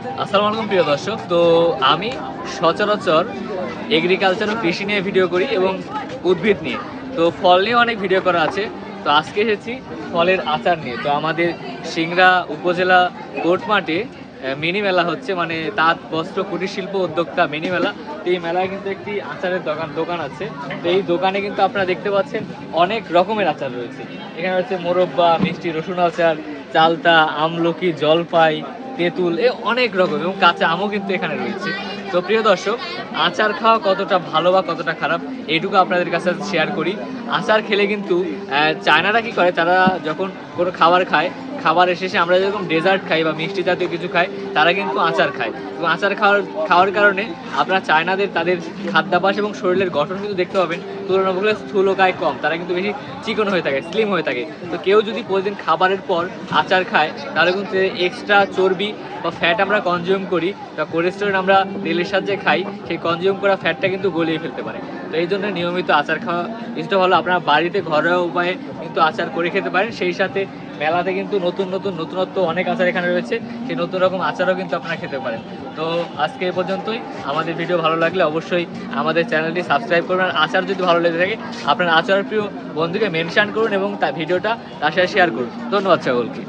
আসসালামু আলাইকুম প্রিয় দর্শক। তো আমি সচরাচর এগ্রিকালচার ও কৃষি নিয়ে ভিডিও করি এবং উদ্ভিদ নিয়ে। তো ফল নিয়ে অনেক ভিডিও করা আছে। তো আজকে এসেছি ফলের আচার নিয়ে। তো আমাদের সিংড়া উপজেলা কোর্টমাঠে মিনি মেলা হচ্ছে, মানে তাঁত বস্ত্র কুটির শিল্প উদ্যোক্তা মিনি মেলা। তো এই মেলায় কিন্তু একটি আচারের দোকান আছে। তো এই দোকানে কিন্তু আপনারা দেখতে পাচ্ছেন অনেক রকমের আচার রয়েছে। এখানে হচ্ছে মোরব্বা, মিষ্টি রসুন আচার, চালতা, আমলকি, জলপাই, তেঁতুল, অনেক রকম, এবং কাঁচা আমও কিন্তু এখানে রয়েছে। তো প্রিয় দর্শক, আচার খাওয়া কতটা ভালো বা কতটা খারাপ এইটুকু আপনাদের কাছে শেয়ার করি। আচার খেলে কিন্তু চায়নারা কি করে, তারা যখন কোনো খাবার খায়, খাবারের শেষে আমরা যেরকম ডেজার্ট খাই বা মিষ্টি জাতীয় কিছু খাই, তারা কিন্তু আচার খায়। এবং আচার খাওয়ার কারণে আপনারা চায়নাদের তাদের খাদ্যাভ্যাস এবং শরীরের গঠন কিন্তু দেখতে পাবেন তুলনামূলক স্থূলকায় কম, তারা কিন্তু বেশি চিকন হয়ে থাকে, স্লিম হয়ে থাকে। তো কেউ যদি প্রতিদিন খাবারের পর আচার খায়, তাহলে কিন্তু এক্সট্রা চর্বি বা ফ্যাট আমরা কনজিউম করি বা কোলেস্টেরল আমরা তেলের সাহায্যে খাই, সেই কনজিউম করা ফ্যাটটা কিন্তু গলিয়ে ফেলতে পারে। তো এই জন্য নিয়মিত আচার খাওয়া কিছুটা ভালো। আপনারা বাড়িতে ঘরোয়া উপায়ে কিন্তু আচার করে খেতে পারেন। সেই সাথে মেলাতে কিন্তু নতুনত্ব অনেক আচার এখানে রয়েছে, সেই নতুন রকম আচারও কিন্তু আপনারা খেতে পারেন। তো আজকে এ পর্যন্তই। আমাদের ভিডিও ভালো লাগলে অবশ্যই আমাদের চ্যানেলটি সাবস্ক্রাইব করবেন। আর আচার যদি ভালো লেগে থাকে, আপনার আচার প্রিয় বন্ধুকে মেনশন করুন এবং তার ভিডিওটা তার সাথে শেয়ার করুন। ধন্যবাদ সকলকে।